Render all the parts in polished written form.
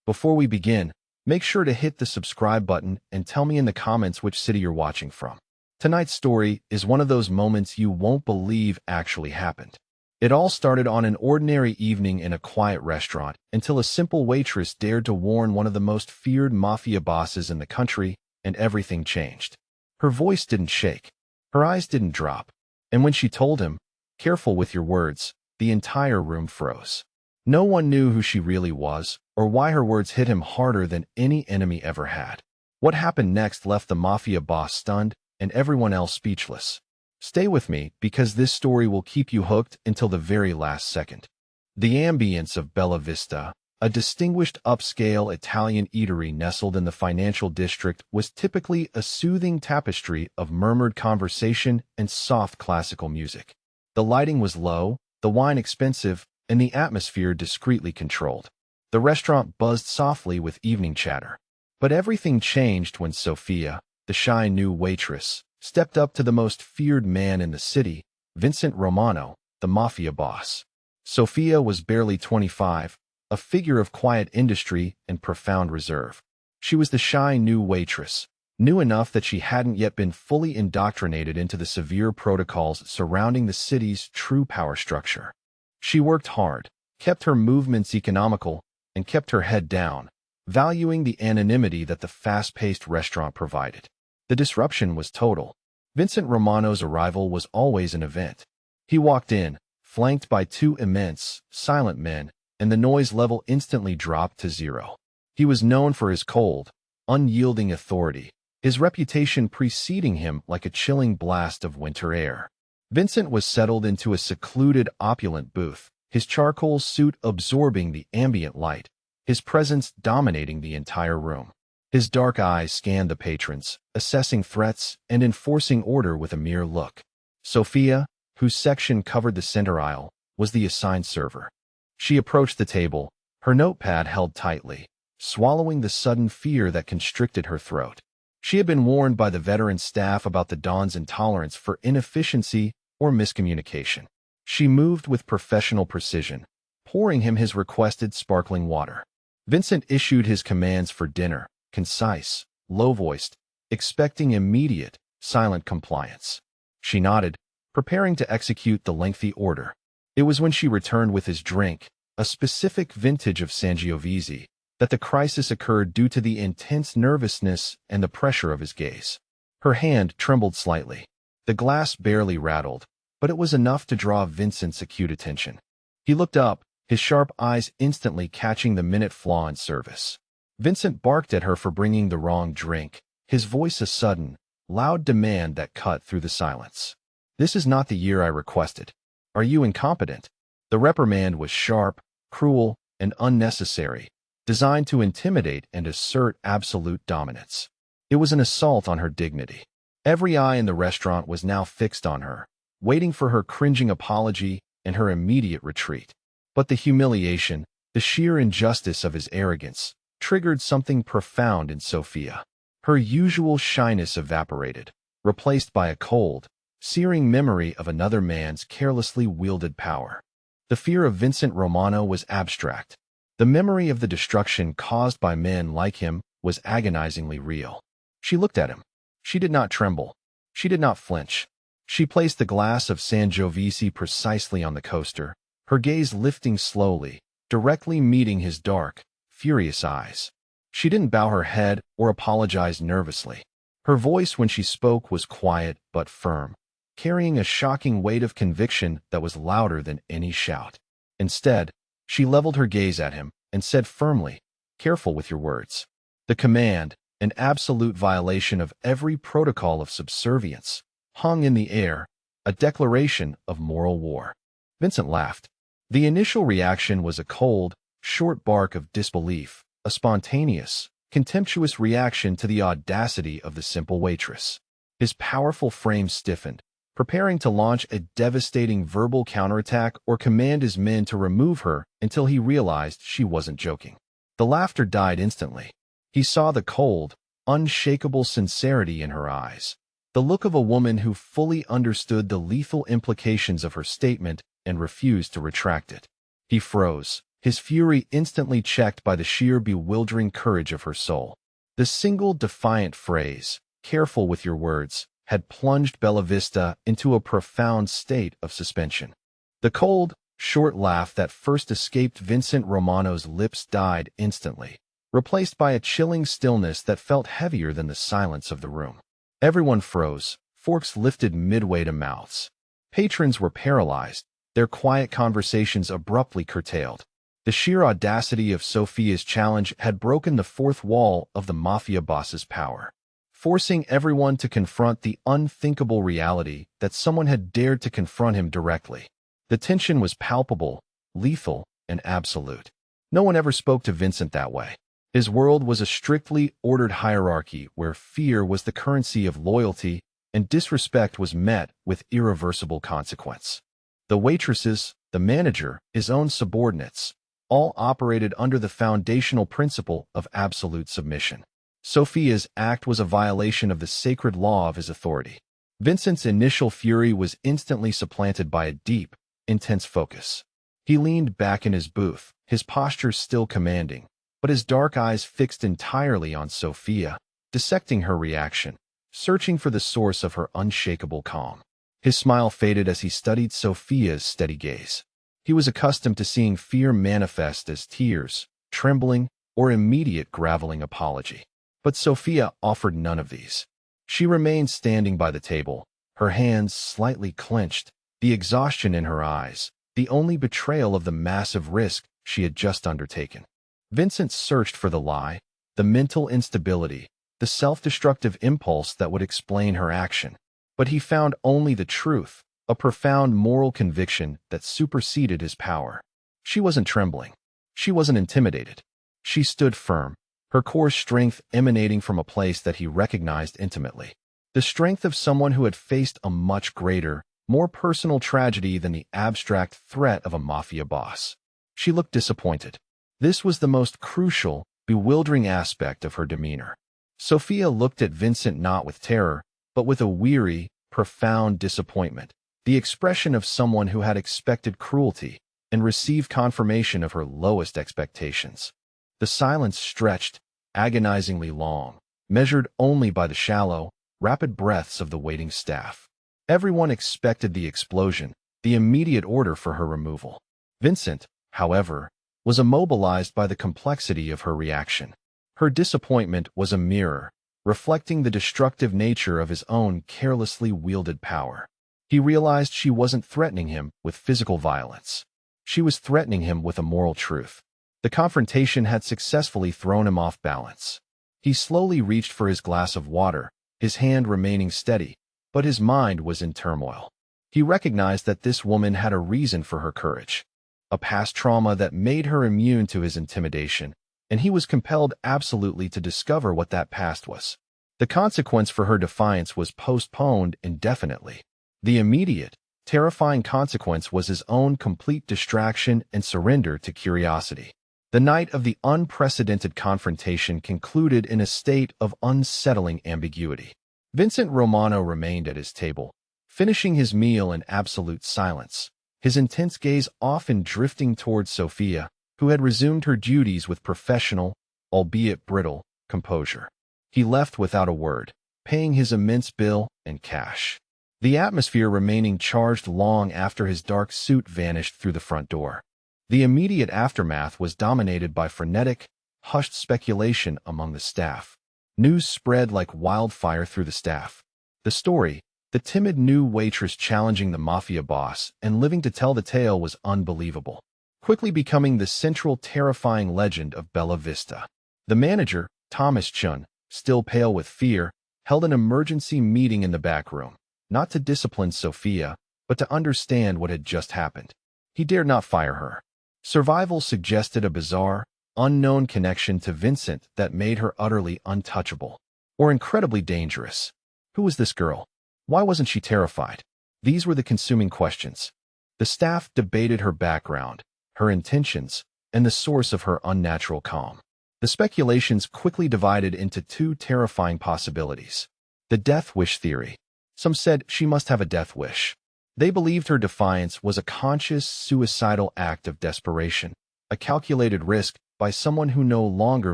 Before we begin, make sure to hit the subscribe button and tell me in the comments which city you're watching from. Tonight's story is one of those moments you won't believe actually happened. It all started on an ordinary evening in a quiet restaurant until a simple waitress dared to warn one of the most feared mafia bosses in the country, and everything changed. Her voice didn't shake. Her eyes didn't drop. And when she told him, "Careful with your words," the entire room froze. No one knew who she really was or why her words hit him harder than any enemy ever had. What happened next left the mafia boss stunned and everyone else speechless. Stay with me because this story will keep you hooked until the very last second. The ambience of Bella Vista, a distinguished upscale Italian eatery nestled in the financial district, was typically a soothing tapestry of murmured conversation and soft classical music. The lighting was low, the wine expensive, and the atmosphere discreetly controlled. The restaurant buzzed softly with evening chatter. But everything changed when Sophia, the shy new waitress, stepped up to the most feared man in the city, Vincent Romano, the mafia boss. Sophia was barely 25, a figure of quiet industry and profound reserve. She was the shy new waitress, new enough that she hadn't yet been fully indoctrinated into the severe protocols surrounding the city's true power structure. She worked hard, kept her movements economical, and kept her head down, valuing the anonymity that the fast-paced restaurant provided. The disruption was total. Vincent Romano's arrival was always an event. He walked in, flanked by two immense, silent men, and the noise level instantly dropped to zero. He was known for his cold, unyielding authority, his reputation preceding him like a chilling blast of winter air. Vincent was settled into a secluded, opulent booth, his charcoal suit absorbing the ambient light, his presence dominating the entire room. His dark eyes scanned the patrons, assessing threats and enforcing order with a mere look. Sophia, whose section covered the center aisle, was the assigned server. She approached the table, her notepad held tightly, swallowing the sudden fear that constricted her throat. She had been warned by the veteran staff about the Don's intolerance for inefficiency or miscommunication. She moved with professional precision, pouring him his requested sparkling water. Vincent issued his commands for dinner, concise, low-voiced, expecting immediate, silent compliance. She nodded, preparing to execute the lengthy order. It was when she returned with his drink, a specific vintage of Sangiovese, that the crisis occurred due to the intense nervousness and the pressure of his gaze. Her hand trembled slightly. The glass barely rattled, but it was enough to draw Vincent's acute attention. He looked up, his sharp eyes instantly catching the minute flaw in service. Vincent barked at her for bringing the wrong drink, his voice a sudden, loud demand that cut through the silence. "This is not the year I requested. Are you incompetent?" The reprimand was sharp, cruel, and unnecessary, designed to intimidate and assert absolute dominance. It was an assault on her dignity. Every eye in the restaurant was now fixed on her, waiting for her cringing apology and her immediate retreat. But the humiliation, the sheer injustice of his arrogance, triggered something profound in Sophia. Her usual shyness evaporated, replaced by a cold, searing memory of another man's carelessly wielded power. The fear of Vincent Romano was abstract. The memory of the destruction caused by men like him was agonizingly real. She looked at him. She did not tremble. She did not flinch. She placed the glass of Sangiovese precisely on the coaster, her gaze lifting slowly, directly meeting his dark, furious eyes. She didn't bow her head or apologize nervously. Her voice when she spoke was quiet but firm, carrying a shocking weight of conviction that was louder than any shout. Instead, she leveled her gaze at him and said firmly, "Careful with your words." The command, an absolute violation of every protocol of subservience, hung in the air, a declaration of moral war. Vincent laughed. The initial reaction was a cold, short bark of disbelief, a spontaneous, contemptuous reaction to the audacity of the simple waitress. His powerful frame stiffened, preparing to launch a devastating verbal counterattack or command his men to remove her until he realized she wasn't joking. The laughter died instantly. He saw the cold, unshakable sincerity in her eyes, the look of a woman who fully understood the lethal implications of her statement and refused to retract it. He froze, his fury instantly checked by the sheer bewildering courage of her soul. The single defiant phrase, "Careful with your words," had plunged Bella Vista into a profound state of suspension. The cold, short laugh that first escaped Vincent Romano's lips died instantly, replaced by a chilling stillness that felt heavier than the silence of the room. Everyone froze, forks lifted midway to mouths. Patrons were paralyzed, their quiet conversations abruptly curtailed. The sheer audacity of Sophia's challenge had broken the fourth wall of the Mafia boss's power, forcing everyone to confront the unthinkable reality that someone had dared to confront him directly. The tension was palpable, lethal, and absolute. No one ever spoke to Vincent that way. His world was a strictly ordered hierarchy where fear was the currency of loyalty and disrespect was met with irreversible consequence. The waitresses, the manager, his own subordinates, all operated under the foundational principle of absolute submission. Sophia's act was a violation of the sacred law of his authority. Vincent's initial fury was instantly supplanted by a deep, intense focus. He leaned back in his booth, his posture still commanding, but his dark eyes fixed entirely on Sophia, dissecting her reaction, searching for the source of her unshakable calm. His smile faded as he studied Sophia's steady gaze. He was accustomed to seeing fear manifest as tears, trembling, or immediate graveling apology. But Sophia offered none of these. She remained standing by the table, her hands slightly clenched, the exhaustion in her eyes, the only betrayal of the massive risk she had just undertaken. Vincent searched for the lie, the mental instability, the self-destructive impulse that would explain her action. But he found only the truth, a profound moral conviction that superseded his power. She wasn't trembling. She wasn't intimidated. She stood firm, her core strength emanating from a place that he recognized intimately. The strength of someone who had faced a much greater, more personal tragedy than the abstract threat of a mafia boss. She looked disappointed. This was the most crucial, bewildering aspect of her demeanor. Sophia looked at Vincent not with terror, but with a weary, profound disappointment, the expression of someone who had expected cruelty and received confirmation of her lowest expectations. The silence stretched, agonizingly long, measured only by the shallow, rapid breaths of the waiting staff. Everyone expected the explosion, the immediate order for her removal. Vincent, however, was immobilized by the complexity of her reaction. Her disappointment was a mirror, reflecting the destructive nature of his own carelessly wielded power. He realized she wasn't threatening him with physical violence. She was threatening him with a moral truth. The confrontation had successfully thrown him off balance. He slowly reached for his glass of water, his hand remaining steady, but his mind was in turmoil. He recognized that this woman had a reason for her courage, a past trauma that made her immune to his intimidation, and he was compelled absolutely to discover what that past was. The consequence for her defiance was postponed indefinitely. The immediate, terrifying consequence was his own complete distraction and surrender to curiosity. The night of the unprecedented confrontation concluded in a state of unsettling ambiguity. Vincent Romano remained at his table, finishing his meal in absolute silence, his intense gaze often drifting towards Sophia, who had resumed her duties with professional, albeit brittle, composure. He left without a word, paying his immense bill in cash. The atmosphere remaining charged long after his dark suit vanished through the front door. The immediate aftermath was dominated by frenetic, hushed speculation among the staff. News spread like wildfire through the staff. The story, the timid new waitress challenging the mafia boss and living to tell the tale, was unbelievable, quickly becoming the central terrifying legend of Bella Vista. The manager, Thomas Chun, still pale with fear, held an emergency meeting in the back room, not to discipline Sophia, but to understand what had just happened. He dared not fire her. Survival suggested a bizarre, unknown connection to Vincent that made her utterly untouchable, or incredibly dangerous. Who was this girl? Why wasn't she terrified? These were the consuming questions. The staff debated her background, her intentions, and the source of her unnatural calm. The speculations quickly divided into two terrifying possibilities. The death wish theory. Some said she must have a death wish. They believed her defiance was a conscious, suicidal act of desperation, a calculated risk by someone who no longer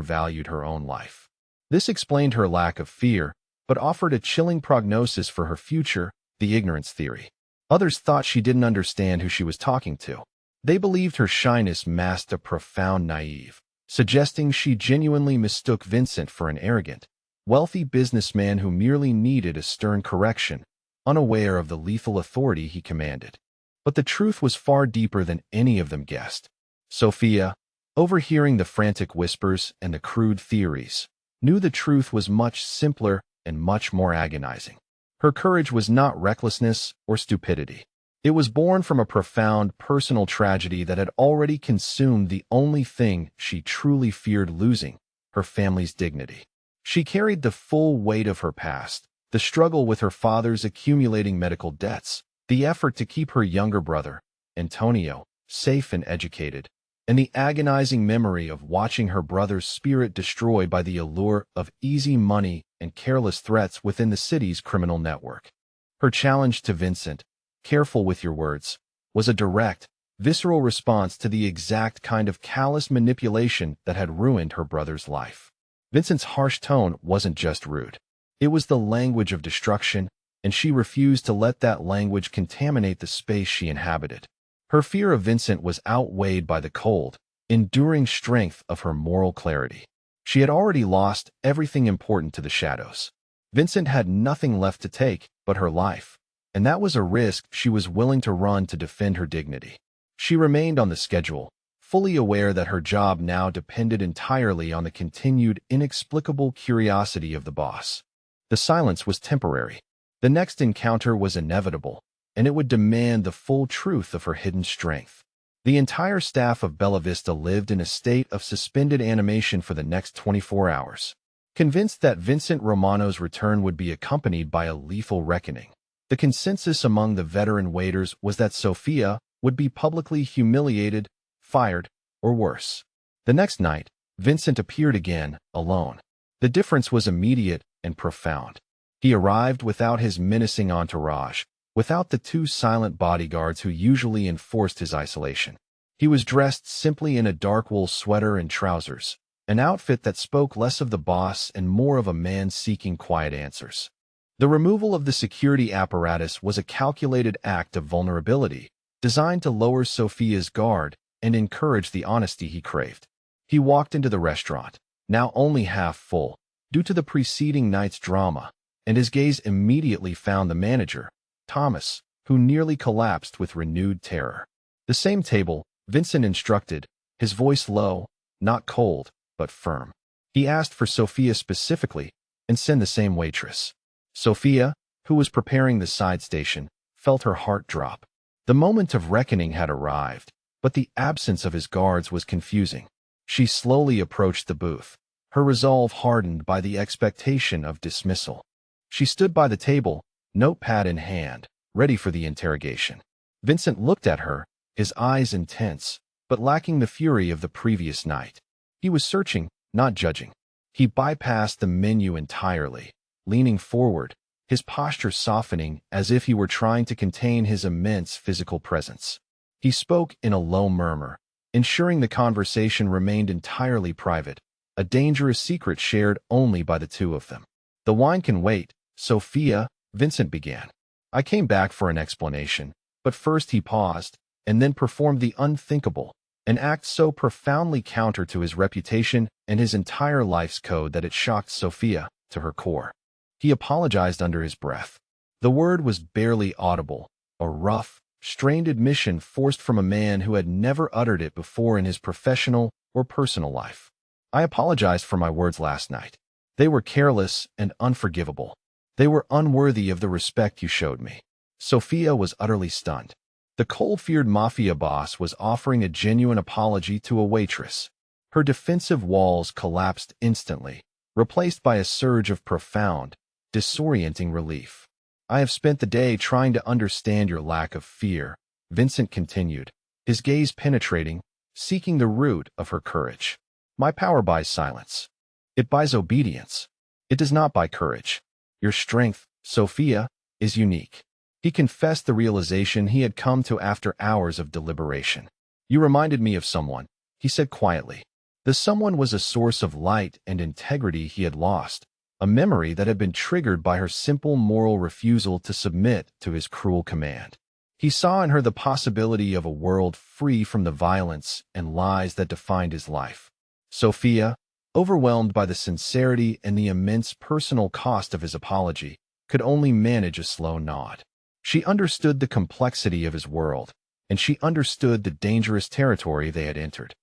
valued her own life. This explained her lack of fear, but offered a chilling prognosis for her future, the ignorance theory. Others thought she didn't understand who she was talking to. They believed her shyness masked a profound naive, suggesting she genuinely mistook Vincent for an arrogant, wealthy businessman who merely needed a stern correction, unaware of the lethal authority he commanded. But the truth was far deeper than any of them guessed. Sophia, overhearing the frantic whispers and the crude theories, knew the truth was much simpler and much more agonizing. Her courage was not recklessness or stupidity. It was born from a profound personal tragedy that had already consumed the only thing she truly feared losing, her family's dignity. She carried the full weight of her past, the struggle with her father's accumulating medical debts, the effort to keep her younger brother, Antonio, safe and educated, and the agonizing memory of watching her brother's spirit destroyed by the allure of easy money and careless threats within the city's criminal network. Her challenge to Vincent, "Careful with your words," was a direct, visceral response to the exact kind of callous manipulation that had ruined her brother's life. Vincent's harsh tone wasn't just rude. It was the language of destruction, and she refused to let that language contaminate the space she inhabited. Her fear of Vincent was outweighed by the cold, enduring strength of her moral clarity. She had already lost everything important to the shadows. Vincent had nothing left to take but her life, and that was a risk she was willing to run to defend her dignity. She remained on the schedule, fully aware that her job now depended entirely on the continued, inexplicable curiosity of the boss. The silence was temporary. The next encounter was inevitable, and it would demand the full truth of her hidden strength. The entire staff of Bella Vista lived in a state of suspended animation for the next 24 hours, convinced that Vincent Romano's return would be accompanied by a lethal reckoning. The consensus among the veteran waiters was that Sophia would be publicly humiliated, fired, or worse. The next night, Vincent appeared again, alone. The difference was immediate and profound. He arrived without his menacing entourage, without the two silent bodyguards who usually enforced his isolation. He was dressed simply in a dark wool sweater and trousers, an outfit that spoke less of the boss and more of a man seeking quiet answers. The removal of the security apparatus was a calculated act of vulnerability, designed to lower Sophia's guard and encourage the honesty he craved. He walked into the restaurant, now only half full, due to the preceding night's drama, and his gaze immediately found the manager, Thomas, who nearly collapsed with renewed terror. "The same table," Vincent instructed, his voice low, not cold, but firm. He asked for Sophia specifically, and send the same waitress. Sophia, who was preparing the side station, felt her heart drop. The moment of reckoning had arrived, but the absence of his guards was confusing. She slowly approached the booth, her resolve hardened by the expectation of dismissal. She stood by the table, notepad in hand, ready for the interrogation. Vincent looked at her, his eyes intense, but lacking the fury of the previous night. He was searching, not judging. He bypassed the menu entirely, leaning forward, his posture softening as if he were trying to contain his immense physical presence. He spoke in a low murmur, ensuring the conversation remained entirely private, a dangerous secret shared only by the two of them. "The wine can wait, Sophia," Vincent began. "I came back for an explanation," but first he paused, and then performed the unthinkable, an act so profoundly counter to his reputation and his entire life's code that it shocked Sophia to her core. He apologized under his breath. The word was barely audible, a rough, strained admission forced from a man who had never uttered it before in his professional or personal life. "I apologized for my words last night. They were careless and unforgivable. They were unworthy of the respect you showed me." Sophia was utterly stunned. The cold-feared Mafia boss was offering a genuine apology to a waitress. Her defensive walls collapsed instantly, replaced by a surge of profound, disorienting relief. "I have spent the day trying to understand your lack of fear," Vincent continued, his gaze penetrating, seeking the root of her courage. "My power buys silence. It buys obedience. It does not buy courage. Your strength, Sophia, is unique." He confessed the realization he had come to after hours of deliberation. "You reminded me of someone," he said quietly. The someone was a source of light and integrity he had lost, a memory that had been triggered by her simple moral refusal to submit to his cruel command. He saw in her the possibility of a world free from the violence and lies that defined his life. Sophia, overwhelmed by the sincerity and the immense personal cost of his apology, could only manage a slow nod. She understood the complexity of his world, and she understood the dangerous territory they had entered.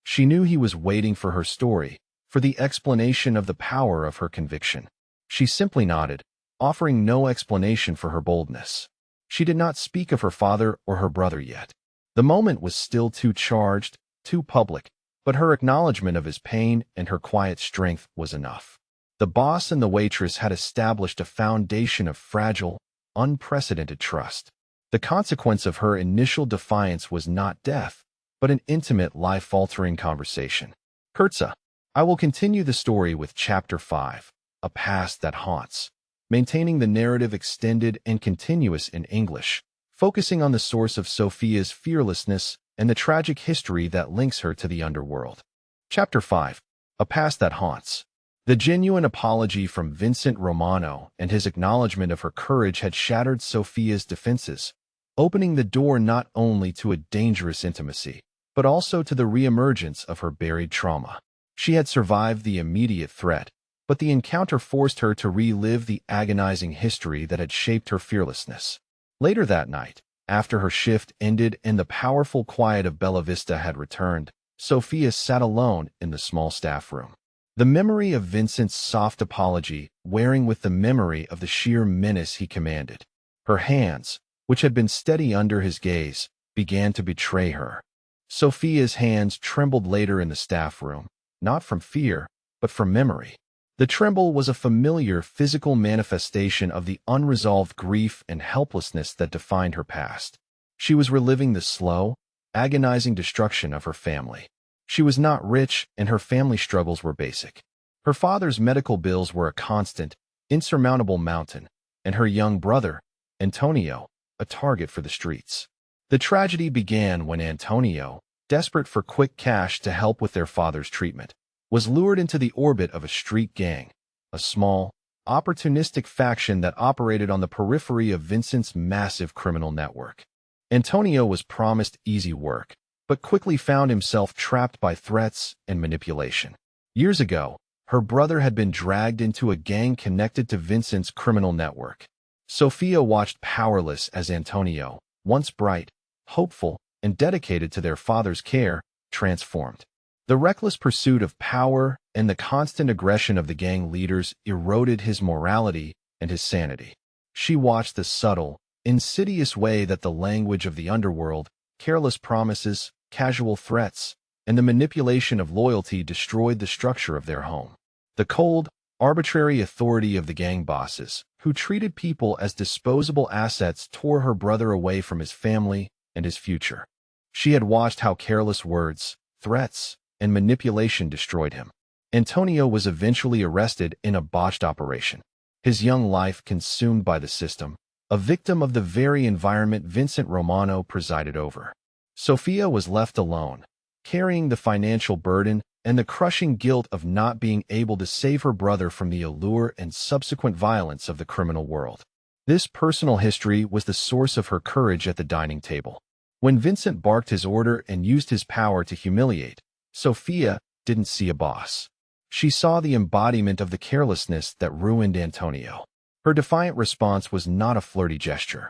She knew he was waiting for her story, for the explanation of the power of her conviction. She simply nodded, offering no explanation for her boldness. She did not speak of her father or her brother yet. The moment was still too charged, too public, but her acknowledgement of his pain and her quiet strength was enough. The boss and the waitress had established a foundation of fragile, unprecedented trust. The consequence of her initial defiance was not death, but an intimate, life-altering conversation. Kurtza. I will continue the story with Chapter 5, A Past That Haunts, maintaining the narrative extended and continuous in English, focusing on the source of Sophia's fearlessness and the tragic history that links her to the underworld. Chapter 5, A Past That Haunts. The genuine apology from Vincent Romano and his acknowledgement of her courage had shattered Sophia's defenses, opening the door not only to a dangerous intimacy, but also to the reemergence of her buried trauma. She had survived the immediate threat, but the encounter forced her to relive the agonizing history that had shaped her fearlessness. Later that night, after her shift ended and the powerful quiet of Bella Vista had returned, Sophia sat alone in the small staff room. The memory of Vincent's soft apology wearing with the memory of the sheer menace he commanded. Her hands, which had been steady under his gaze, began to betray her. Sophia's hands trembled later in the staff room, not from fear, but from memory. The tremble was a familiar physical manifestation of the unresolved grief and helplessness that defined her past. She was reliving the slow, agonizing destruction of her family. She was not rich, and her family struggles were basic. Her father's medical bills were a constant, insurmountable mountain, and her young brother, Antonio, a target for the streets. The tragedy began when Antonio, desperate for quick cash to help with their father's treatment, was lured into the orbit of a street gang, a small, opportunistic faction that operated on the periphery of Vincent's massive criminal network. Antonio was promised easy work, but quickly found himself trapped by threats and manipulation. Years ago, her brother had been dragged into a gang connected to Vincent's criminal network. Sophia watched powerless as Antonio, once bright, hopeful, and dedicated to their father's care, transformed. The reckless pursuit of power and the constant aggression of the gang leaders eroded his morality and his sanity. She watched the subtle, insidious way that the language of the underworld, careless promises, casual threats, and the manipulation of loyalty destroyed the structure of their home. The cold, arbitrary authority of the gang bosses, who treated people as disposable assets, tore her brother away from his family and his future. She had watched how careless words, threats, and manipulation destroyed him. Antonio was eventually arrested in a botched operation, his young life consumed by the system, a victim of the very environment Vincent Romano presided over. Sophia was left alone, carrying the financial burden and the crushing guilt of not being able to save her brother from the allure and subsequent violence of the criminal world. This personal history was the source of her courage at the dining table. When Vincent barked his order and used his power to humiliate, Sophia didn't see a boss. She saw the embodiment of the carelessness that ruined Antonio. Her defiant response was not a flirty gesture.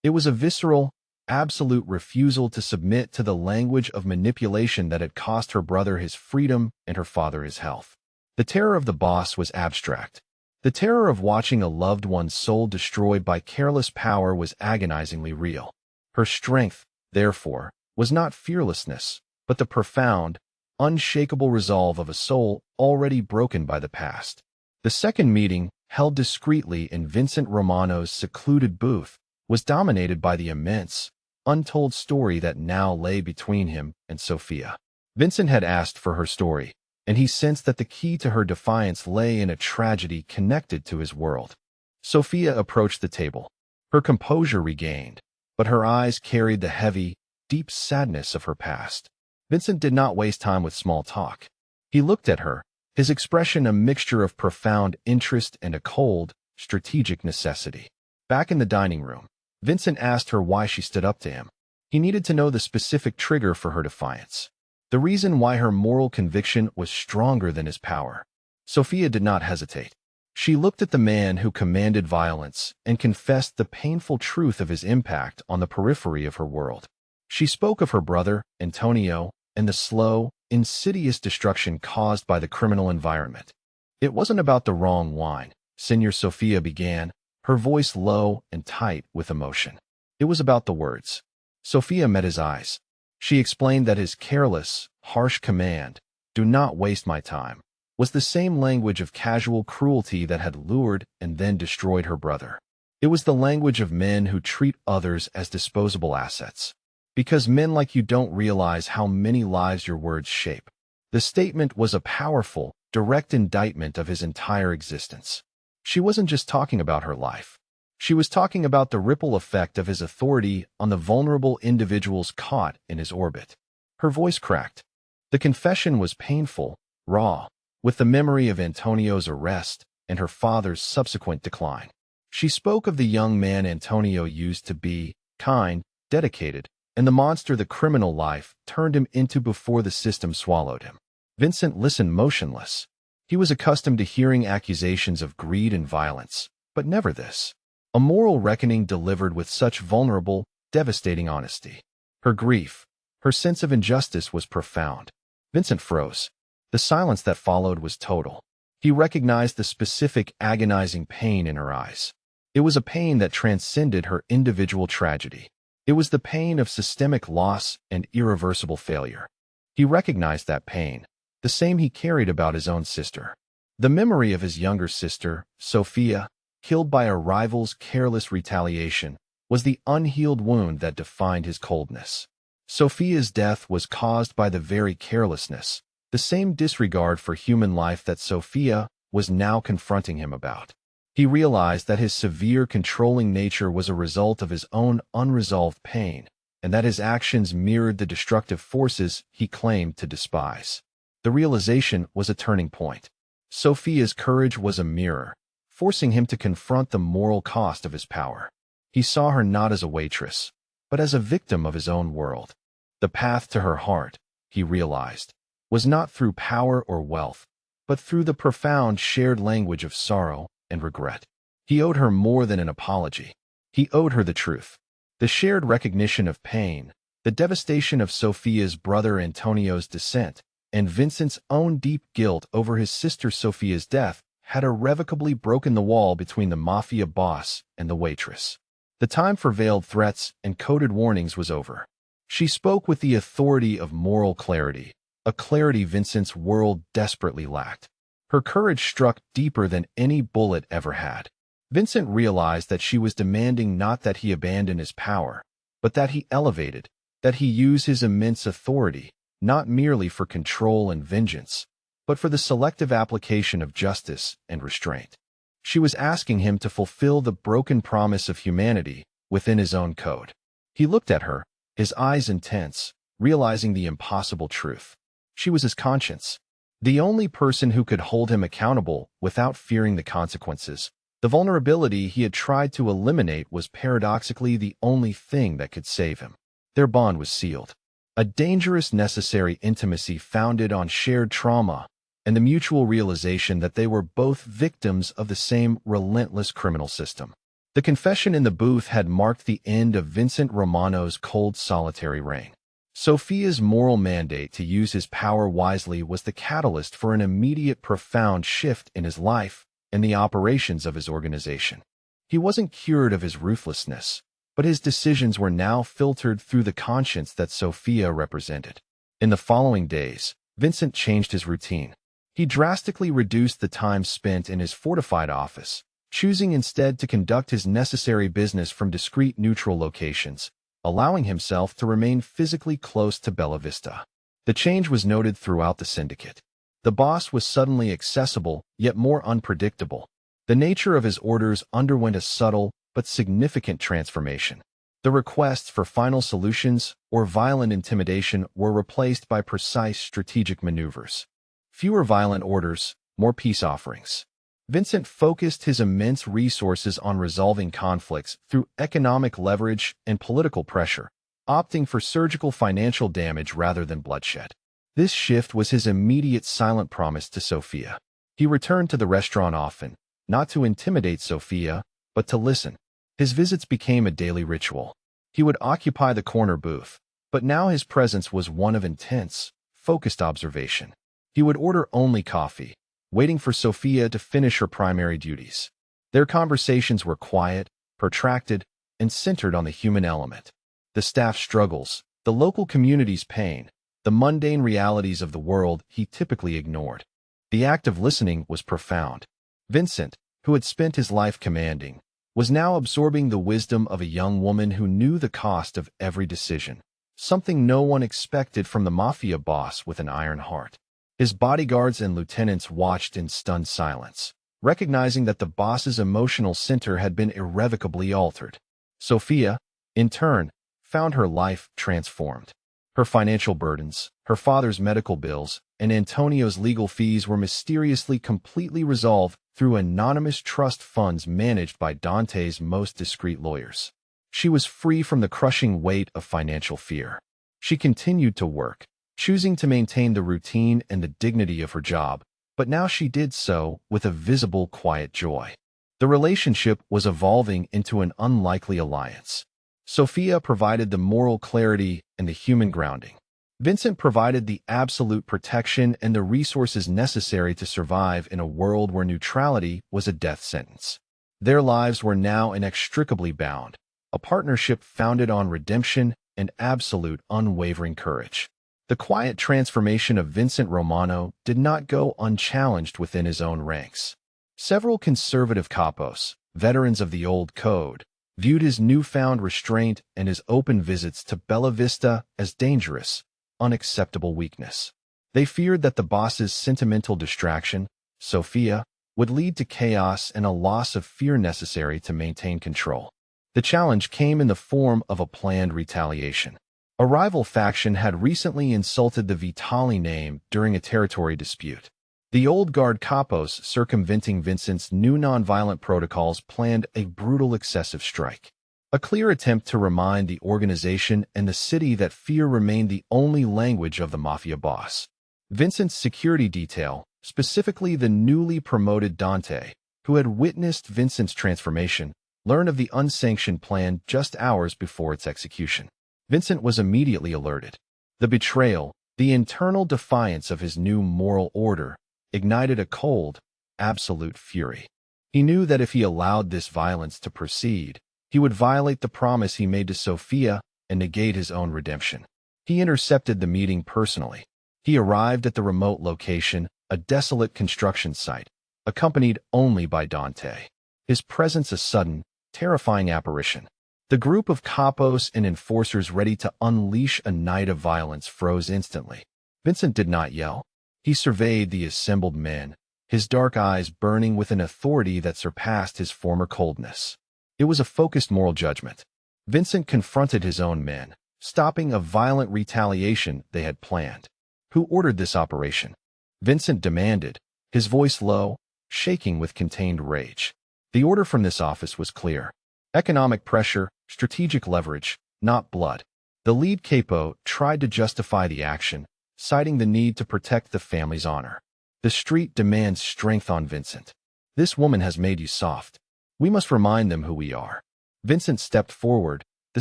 It was a visceral, absolute refusal to submit to the language of manipulation that had cost her brother his freedom and her father his health. The terror of the boss was abstract. The terror of watching a loved one's soul destroyed by careless power was agonizingly real. Her strength, therefore, was not fearlessness, but the profound, unshakable resolve of a soul already broken by the past. The second meeting, held discreetly in Vincent Romano's secluded booth, was dominated by the immense, untold story that now lay between him and Sophia. Vincent had asked for her story, and he sensed that the key to her defiance lay in a tragedy connected to his world. Sophia approached the table, her composure regained, but her eyes carried the heavy, deep sadness of her past. Vincent did not waste time with small talk. He looked at her, his expression a mixture of profound interest and a cold, strategic necessity. Back in the dining room, Vincent asked her why she stood up to him. He needed to know the specific trigger for her defiance. The reason why her moral conviction was stronger than his power. Sophia did not hesitate. She looked at the man who commanded violence and confessed the painful truth of his impact on the periphery of her world. She spoke of her brother, Antonio, and the slow, insidious destruction caused by the criminal environment. It wasn't about the wrong wine, Senor Sophia began, her voice low and tight with emotion. It was about the words. Sophia met his eyes. She explained that his careless, harsh command, "Do not waste my time," was the same language of casual cruelty that had lured and then destroyed her brother. It was the language of men who treat others as disposable assets. Because men like you don't realize how many lives your words shape. The statement was a powerful, direct indictment of his entire existence. She wasn't just talking about her life. She was talking about the ripple effect of his authority on the vulnerable individuals caught in his orbit. Her voice cracked. The confession was painful, raw, with the memory of Antonio's arrest and her father's subsequent decline. She spoke of the young man Antonio used to be, kind, dedicated, and the monster the criminal life turned him into before the system swallowed him. Vincent listened motionless. He was accustomed to hearing accusations of greed and violence, but never this. A moral reckoning delivered with such vulnerable, devastating honesty. Her grief, her sense of injustice was profound. Vincent froze. The silence that followed was total. He recognized the specific agonizing pain in her eyes. It was a pain that transcended her individual tragedy. It was the pain of systemic loss and irreversible failure. He recognized that pain, the same he carried about his own sister. The memory of his younger sister, Sophia, killed by a rival's careless retaliation, was the unhealed wound that defined his coldness. Sophia's death was caused by the very carelessness, the same disregard for human life that Sophia was now confronting him about. He realized that his severe, controlling nature was a result of his own unresolved pain, and that his actions mirrored the destructive forces he claimed to despise. The realization was a turning point. Sophia's courage was a mirror, forcing him to confront the moral cost of his power. He saw her not as a waitress, but as a victim of his own world. The path to her heart, he realized, was not through power or wealth, but through the profound shared language of sorrow and regret. He owed her more than an apology. He owed her the truth. The shared recognition of pain, the devastation of Sophia's brother Antonio's descent, and Vincent's own deep guilt over his sister Sophia's death had irrevocably broken the wall between the Mafia boss and the waitress. The time for veiled threats and coded warnings was over. She spoke with the authority of moral clarity, a clarity Vincent's world desperately lacked. Her courage struck deeper than any bullet ever had. Vincent realized that she was demanding not that he abandon his power, but that he elevated, that he use his immense authority, not merely for control and vengeance, but for the selective application of justice and restraint. She was asking him to fulfill the broken promise of humanity within his own code. He looked at her, his eyes intense, realizing the impossible truth. She was his conscience, the only person who could hold him accountable without fearing the consequences. The vulnerability he had tried to eliminate was paradoxically the only thing that could save him. Their bond was sealed. A dangerous, necessary intimacy founded on shared trauma and the mutual realization that they were both victims of the same relentless criminal system. The confession in the booth had marked the end of Vincent Romano's cold, solitary reign. Sophia's moral mandate to use his power wisely was the catalyst for an immediate, profound shift in his life and the operations of his organization. He wasn't cured of his ruthlessness, but his decisions were now filtered through the conscience that Sophia represented. In the following days, Vincent changed his routine. He drastically reduced the time spent in his fortified office, choosing instead to conduct his necessary business from discreet, neutral locations, allowing himself to remain physically close to Bella Vista. The change was noted throughout the syndicate. The boss was suddenly accessible, yet more unpredictable. The nature of his orders underwent a subtle but significant transformation. The requests for final solutions or violent intimidation were replaced by precise strategic maneuvers. Fewer violent orders, more peace offerings. Vincent focused his immense resources on resolving conflicts through economic leverage and political pressure, opting for surgical financial damage rather than bloodshed. This shift was his immediate silent promise to Sophia. He returned to the restaurant often, not to intimidate Sophia, but to listen. His visits became a daily ritual. He would occupy the corner booth, but now his presence was one of intense, focused observation. He would order only coffee, waiting for Sophia to finish her primary duties. Their conversations were quiet, protracted, and centered on the human element. The staff's struggles, the local community's pain, the mundane realities of the world he typically ignored. The act of listening was profound. Vincent, who had spent his life commanding, was now absorbing the wisdom of a young woman who knew the cost of every decision, something no one expected from the Mafia boss with an iron heart. His bodyguards and lieutenants watched in stunned silence, recognizing that the boss's emotional center had been irrevocably altered. Sophia, in turn, found her life transformed. Her financial burdens, her father's medical bills, and Antonio's legal fees were mysteriously completely resolved through anonymous trust funds managed by Dante's most discreet lawyers. She was free from the crushing weight of financial fear. She continued to work, choosing to maintain the routine and the dignity of her job, but now she did so with a visible, quiet joy. The relationship was evolving into an unlikely alliance. Sophia provided the moral clarity and the human grounding. Vincent provided the absolute protection and the resources necessary to survive in a world where neutrality was a death sentence. Their lives were now inextricably bound, a partnership founded on redemption and absolute unwavering courage. The quiet transformation of Vincent Romano did not go unchallenged within his own ranks. Several conservative capos, veterans of the old code, viewed his newfound restraint and his open visits to Bella Vista as dangerous, unacceptable weakness. They feared that the boss's sentimental distraction, Sophia, would lead to chaos and a loss of fear necessary to maintain control. The challenge came in the form of a planned retaliation. A rival faction had recently insulted the Vitali name during a territory dispute. The old guard capos, circumventing Vincent's new nonviolent protocols, planned a brutal excessive strike. A clear attempt to remind the organization and the city that fear remained the only language of the Mafia boss. Vincent's security detail, specifically the newly promoted Dante, who had witnessed Vincent's transformation, learned of the unsanctioned plan just hours before its execution. Vincent was immediately alerted. The betrayal, the internal defiance of his new moral order, ignited a cold, absolute fury. He knew that if he allowed this violence to proceed, he would violate the promise he made to Sophia and negate his own redemption. He intercepted the meeting personally. He arrived at the remote location, a desolate construction site, accompanied only by Dante. His presence a sudden, terrifying apparition. The group of capos and enforcers ready to unleash a night of violence froze instantly. Vincent did not yell. He surveyed the assembled men, his dark eyes burning with an authority that surpassed his former coldness. It was a focused moral judgment. Vincent confronted his own men, stopping a violent retaliation they had planned. Who ordered this operation? Vincent demanded, his voice low, shaking with contained rage. The order from this office was clear. Economic pressure, strategic leverage, not blood. The lead capo tried to justify the action, citing the need to protect the family's honor. The street demands strength on Vincent. This woman has made you soft. We must remind them who we are. Vincent stepped forward, the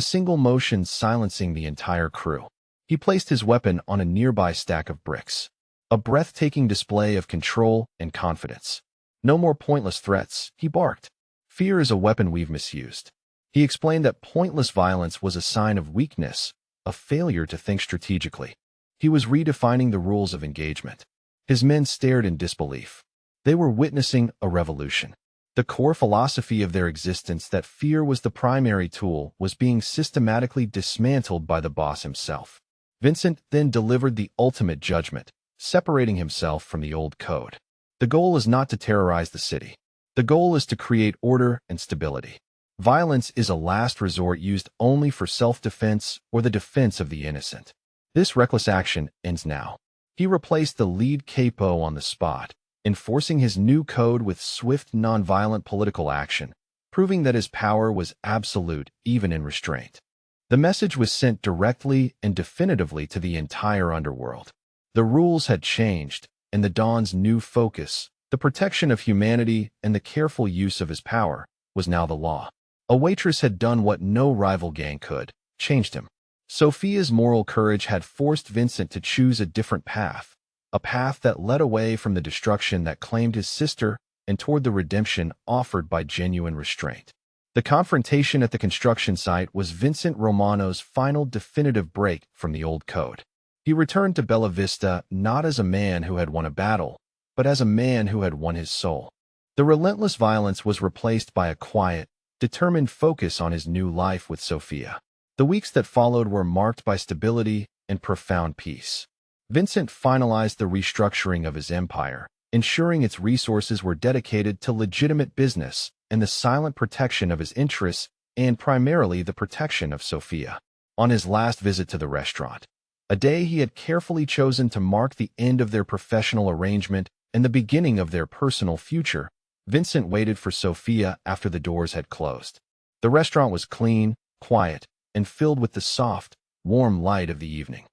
single motion silencing the entire crew. He placed his weapon on a nearby stack of bricks. A breathtaking display of control and confidence. No more pointless threats, he barked. Fear is a weapon we've misused. He explained that pointless violence was a sign of weakness, a failure to think strategically. He was redefining the rules of engagement. His men stared in disbelief. They were witnessing a revolution. The core philosophy of their existence, that fear was the primary tool, was being systematically dismantled by the boss himself. Vincent then delivered the ultimate judgment, separating himself from the old code. The goal is not to terrorize the city. The goal is to create order and stability. Violence is a last resort used only for self-defense or the defense of the innocent. This reckless action ends now. He replaced the lead capo on the spot, enforcing his new code with swift, nonviolent political action, proving that his power was absolute even in restraint. The message was sent directly and definitively to the entire underworld. The rules had changed, and the Dawn's new focus, the protection of humanity and the careful use of his power, was now the law. A waitress had done what no rival gang could, changed him. Sophia's moral courage had forced Vincent to choose a different path, a path that led away from the destruction that claimed his sister and toward the redemption offered by genuine restraint. The confrontation at the construction site was Vincent Romano's final definitive break from the old code. He returned to Bella Vista not as a man who had won a battle, but as a man who had won his soul. The relentless violence was replaced by a quiet, determined focus on his new life with Sophia. The weeks that followed were marked by stability and profound peace. Vincent finalized the restructuring of his empire, ensuring its resources were dedicated to legitimate business and the silent protection of his interests and primarily the protection of Sophia. On his last visit to the restaurant, a day he had carefully chosen to mark the end of their professional arrangement and the beginning of their personal future, Vincent waited for Sophia after the doors had closed. The restaurant was clean, quiet, and filled with the soft, warm light of the evening.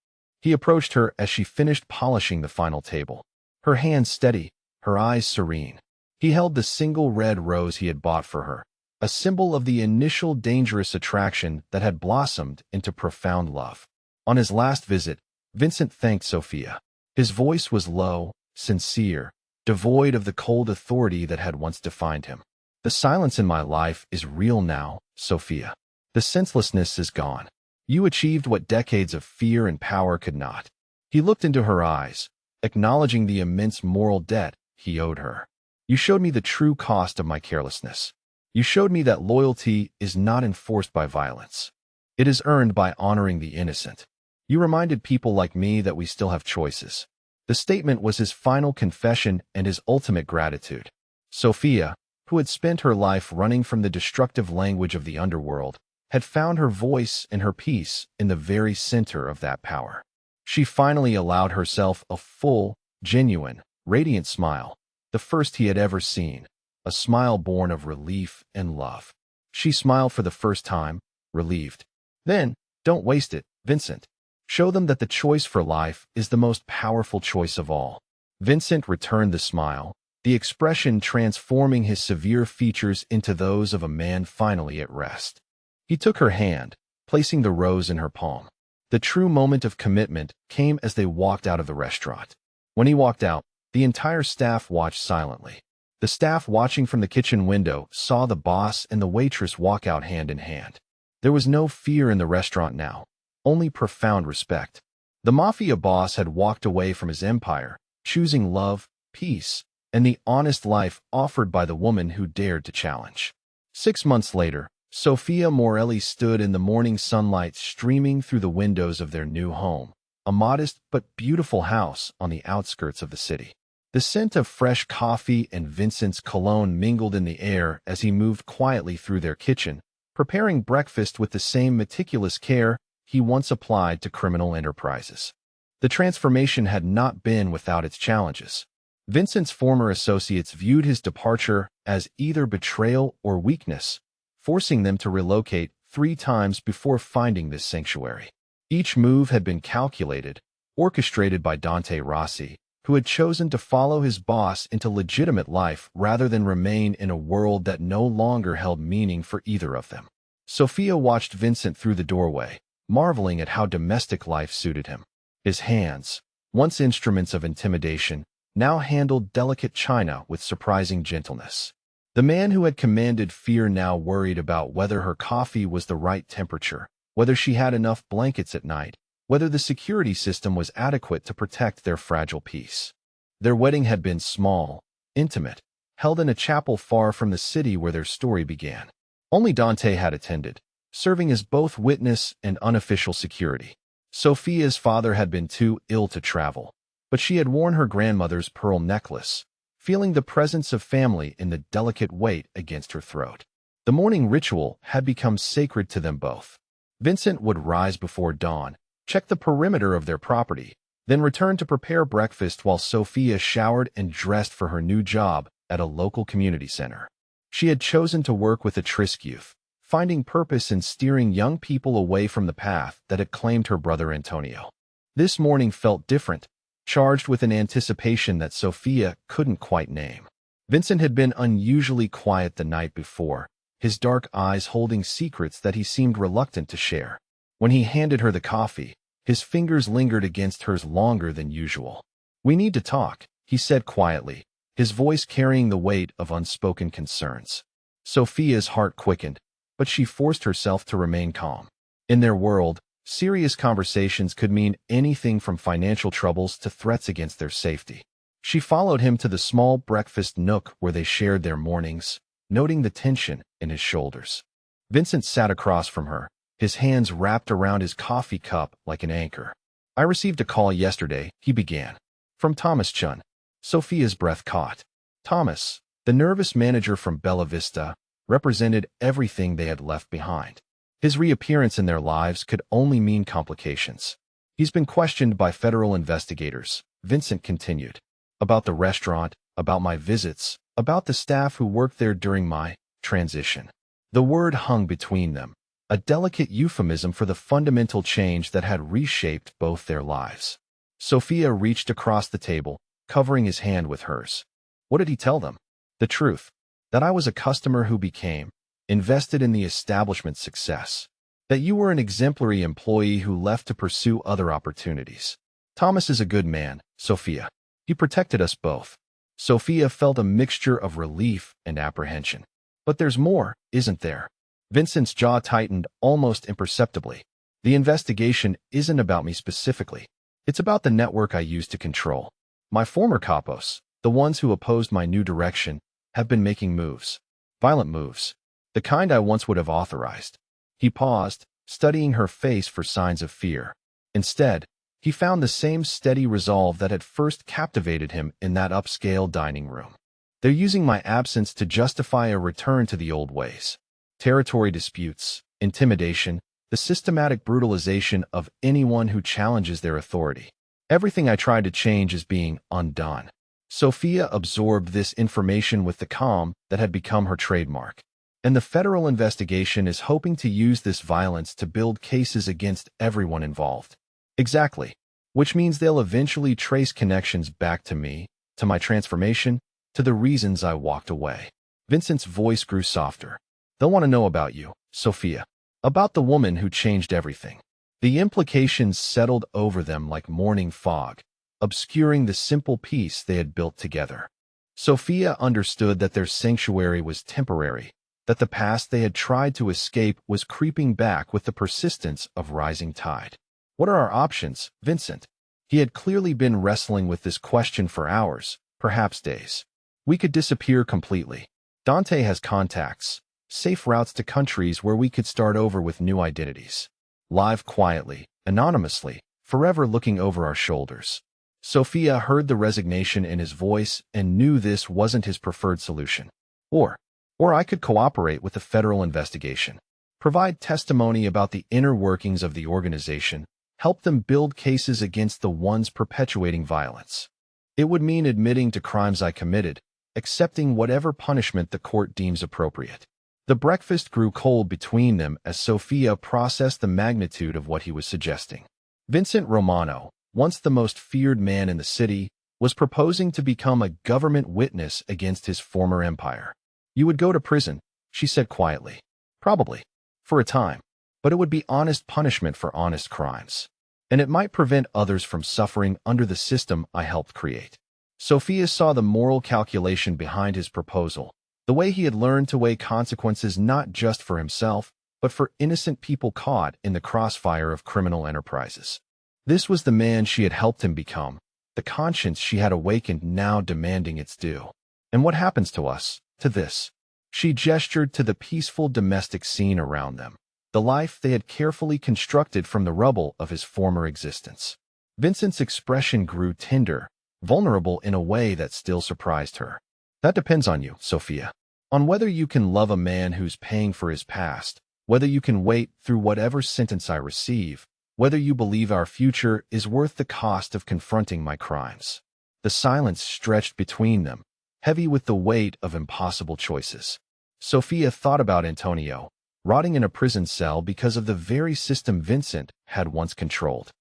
He approached her as she finished polishing the final table, her hands steady, her eyes serene. He held the single red rose he had bought for her, a symbol of the initial dangerous attraction that had blossomed into profound love. On his last visit, Vincent thanked Sophia. His voice was low, sincere, devoid of the cold authority that had once defined him. The silence in my life is real now, Sophia. The senselessness is gone. You achieved what decades of fear and power could not. He looked into her eyes, acknowledging the immense moral debt he owed her. You showed me the true cost of my carelessness. You showed me that loyalty is not enforced by violence. It is earned by honoring the innocent. You reminded people like me that we still have choices. The statement was his final confession and his ultimate gratitude. Sophia, who had spent her life running from the destructive language of the underworld, had found her voice and her peace in the very center of that power. She finally allowed herself a full, genuine, radiant smile, the first he had ever seen, a smile born of relief and love. She smiled for the first time, relieved. Then, don't waste it, Vincent. Show them that the choice for life is the most powerful choice of all. Vincent returned the smile, the expression transforming his severe features into those of a man finally at rest. He took her hand, placing the rose in her palm. The true moment of commitment came as they walked out of the restaurant. When he walked out, the entire staff watched silently. The staff watching from the kitchen window saw the boss and the waitress walk out hand in hand. There was no fear in the restaurant now, only profound respect. The Mafia boss had walked away from his empire, choosing love, peace, and the honest life offered by the woman who dared to challenge. 6 months later, Sophia Morelli stood in the morning sunlight streaming through the windows of their new home, a modest but beautiful house on the outskirts of the city. The scent of fresh coffee and Vincent's cologne mingled in the air as he moved quietly through their kitchen, preparing breakfast with the same meticulous care he once applied to criminal enterprises. The transformation had not been without its challenges. Vincent's former associates viewed his departure as either betrayal or weakness, forcing them to relocate 3 times before finding this sanctuary. Each move had been calculated, orchestrated by Dante Rossi, who had chosen to follow his boss into legitimate life rather than remain in a world that no longer held meaning for either of them. Sophia watched Vincent through the doorway, marveling at how domestic life suited him. His hands, once instruments of intimidation, now handled delicate china with surprising gentleness. The man who had commanded fear now worried about whether her coffee was the right temperature, whether she had enough blankets at night, whether the security system was adequate to protect their fragile peace. Their wedding had been small, intimate, held in a chapel far from the city where their story began. Only Dante had attended, serving as both witness and unofficial security. Sophia's father had been too ill to travel, but she had worn her grandmother's pearl necklace, feeling the presence of family in the delicate weight against her throat. The morning ritual had become sacred to them both. Vincent would rise before dawn, check the perimeter of their property, then return to prepare breakfast while Sophia showered and dressed for her new job at a local community center. She had chosen to work with at-risk youth, finding purpose in steering young people away from the path that had claimed her brother Antonio. This morning felt different, charged with an anticipation that Sophia couldn't quite name. Vincent had been unusually quiet the night before, his dark eyes holding secrets that he seemed reluctant to share. When he handed her the coffee, his fingers lingered against hers longer than usual. "We need to talk," he said quietly, his voice carrying the weight of unspoken concerns. Sophia's heart quickened, but she forced herself to remain calm. In their world, serious conversations could mean anything from financial troubles to threats against their safety. She followed him to the small breakfast nook where they shared their mornings, noting the tension in his shoulders. Vincent sat across from her, his hands wrapped around his coffee cup like an anchor. "I received a call yesterday," he began. "From Thomas Chun." Sophia's breath caught. Thomas, the nervous manager from Bella Vista, represented everything they had left behind. His reappearance in their lives could only mean complications. "He's been questioned by federal investigators," Vincent continued. "About the restaurant, about my visits, about the staff who worked there during my transition." The word hung between them, a delicate euphemism for the fundamental change that had reshaped both their lives. Sophia reached across the table, covering his hand with hers. "What did he tell them?" "The truth. That I was a customer who became invested in the establishment's success. That you were an exemplary employee who left to pursue other opportunities. Thomas is a good man, Sophia. He protected us both." Sophia felt a mixture of relief and apprehension. "But there's more, isn't there?" Vincent's jaw tightened almost imperceptibly. "The investigation isn't about me specifically. It's about the network I used to control. My former capos, the ones who opposed my new direction, have been making moves. Violent moves. The kind I once would have authorized." He paused, studying her face for signs of fear. Instead, he found the same steady resolve that had first captivated him in that upscale dining room. "They're using my absence to justify a return to the old ways. Territory disputes, intimidation, the systematic brutalization of anyone who challenges their authority. Everything I tried to change is being undone." Sophia absorbed this information with the calm that had become her trademark. "And the federal investigation is hoping to use this violence to build cases against everyone involved." "Exactly. Which means they'll eventually trace connections back to me, to my transformation, to the reasons I walked away." Vincent's voice grew softer. "They'll want to know about you, Sophia. About the woman who changed everything." The implications settled over them like morning fog, obscuring the simple peace they had built together. Sophia understood that their sanctuary was temporary, that the past they had tried to escape was creeping back with the persistence of rising tide. "What are our options, Vincent?" He had clearly been wrestling with this question for hours, perhaps days. "We could disappear completely. Dante has contacts, safe routes to countries where we could start over with new identities. Live quietly, anonymously, forever looking over our shoulders." Sophia heard the resignation in his voice and knew this wasn't his preferred solution. Or I could cooperate with the federal investigation, provide testimony about the inner workings of the organization, help them build cases against the ones perpetuating violence. It would mean admitting to crimes I committed, accepting whatever punishment the court deems appropriate. The breakfast grew cold between them as Sophia processed the magnitude of what he was suggesting. Vincent Romano, once the most feared man in the city, was proposing to become a government witness against his former empire. "You would go to prison," she said quietly. "Probably. For a time. But it would be honest punishment for honest crimes. And it might prevent others from suffering under the system I helped create." Sophia saw the moral calculation behind his proposal, the way he had learned to weigh consequences not just for himself, but for innocent people caught in the crossfire of criminal enterprises. This was the man she had helped him become, the conscience she had awakened now demanding its due. "And what happens to us, to this?" She gestured to the peaceful domestic scene around them, the life they had carefully constructed from the rubble of his former existence. Vincent's expression grew tender, vulnerable in a way that still surprised her. "That depends on you, Sophia. on whether you can love a man who's paying for his past, whether you can wait through whatever sentence I receive, whether you believe our future is worth the cost of confronting my crimes. The silence stretched between them, heavy with the weight of impossible choices. Sophia thought about Antonio, rotting in a prison cell because of the very system Vincent had once controlled.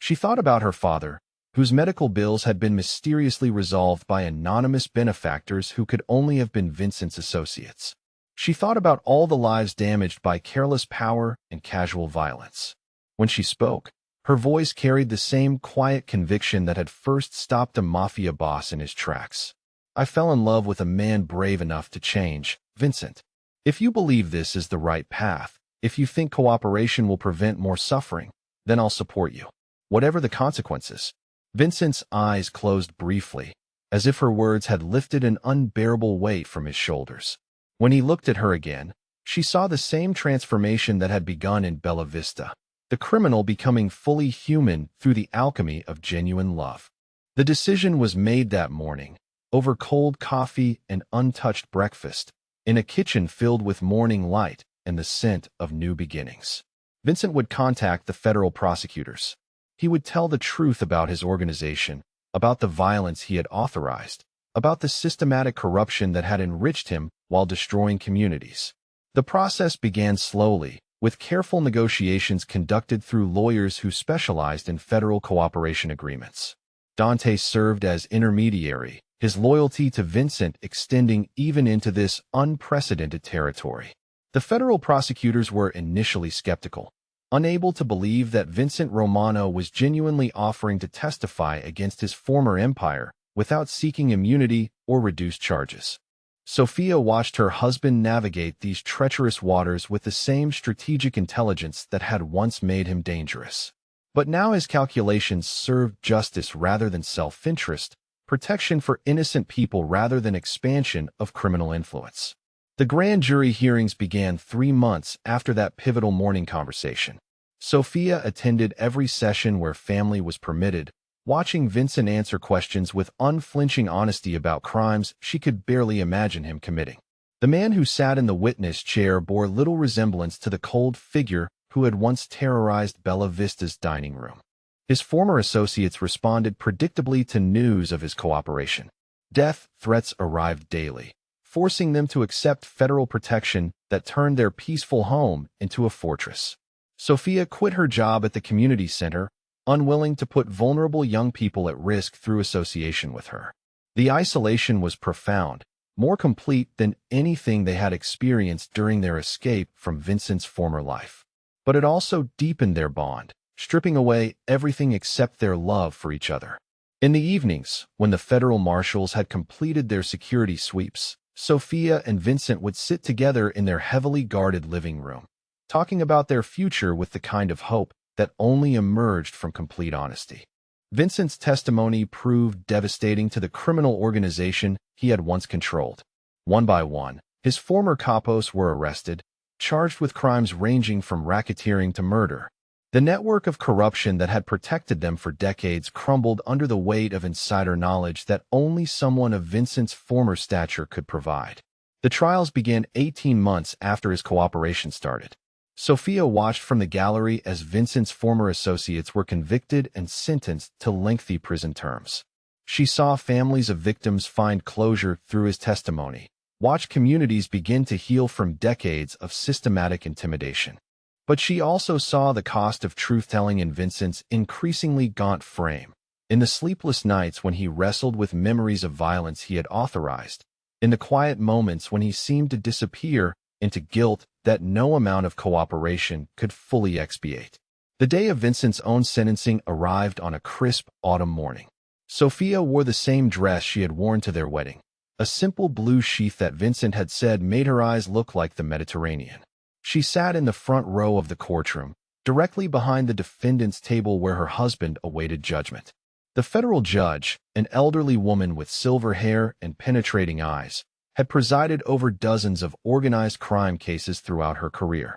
She thought about her father, whose medical bills had been mysteriously resolved by anonymous benefactors who could only have been Vincent's associates. She thought about all the lives damaged by careless power and casual violence. When she spoke, her voice carried the same quiet conviction that had first stopped a mafia boss in his tracks. I fell in love with a man brave enough to change, Vincent. If you believe this is the right path, if you think cooperation will prevent more suffering, then I'll support you. Whatever the consequences. Vincent's eyes closed briefly, as if her words had lifted an unbearable weight from his shoulders. When he looked at her again, she saw the same transformation that had begun in Bella Vista, the criminal becoming fully human through the alchemy of genuine love. The decision was made that morning, over cold coffee and untouched breakfast, in a kitchen filled with morning light and the scent of new beginnings. Vincent would contact the federal prosecutors. He would tell the truth about his organization, about the violence he had authorized, about the systematic corruption that had enriched him while destroying communities. The process began slowly, with careful negotiations conducted through lawyers who specialized in federal cooperation agreements. Dante served as intermediary, his loyalty to Vincent extending even into this unprecedented territory. The federal prosecutors were initially skeptical, unable to believe that Vincent Romano was genuinely offering to testify against his former empire without seeking immunity or reduced charges. Sophia watched her husband navigate these treacherous waters with the same strategic intelligence that had once made him dangerous. But now his calculations served justice rather than self-interest, protection for innocent people rather than expansion of criminal influence. The grand jury hearings began 3 months after that pivotal morning conversation. Sophia attended every session where family was permitted, watching Vincent answer questions with unflinching honesty about crimes she could barely imagine him committing. The man who sat in the witness chair bore little resemblance to the cold figure who had once terrorized Bella Vista's dining room. His former associates responded predictably to news of his cooperation. Death threats arrived daily, forcing them to accept federal protection that turned their peaceful home into a fortress. Sophia quit her job at the community center, unwilling to put vulnerable young people at risk through association with her. The isolation was profound, more complete than anything they had experienced during their escape from Vincent's former life. But it also deepened their bond, stripping away everything except their love for each other. In the evenings, when the federal marshals had completed their security sweeps, Sophia and Vincent would sit together in their heavily guarded living room, talking about their future with the kind of hope that only emerged from complete honesty. Vincent's testimony proved devastating to the criminal organization he had once controlled. One by one, his former capos were arrested, charged with crimes ranging from racketeering to murder. The network of corruption that had protected them for decades crumbled under the weight of insider knowledge that only someone of Vincent's former stature could provide. The trials began 18 months after his cooperation started. Sophia watched from the gallery as Vincent's former associates were convicted and sentenced to lengthy prison terms. She saw families of victims find closure through his testimony, watched communities begin to heal from decades of systematic intimidation. But she also saw the cost of truth-telling in Vincent's increasingly gaunt frame, in the sleepless nights when he wrestled with memories of violence he had authorized, in the quiet moments when he seemed to disappear into guilt that no amount of cooperation could fully expiate. The day of Vincent's own sentencing arrived on a crisp autumn morning. Sophia wore the same dress she had worn to their wedding, a simple blue sheath that Vincent had said made her eyes look like the Mediterranean. She sat in the front row of the courtroom, directly behind the defendant's table where her husband awaited judgment. The federal judge, an elderly woman with silver hair and penetrating eyes, had presided over dozens of organized crime cases throughout her career.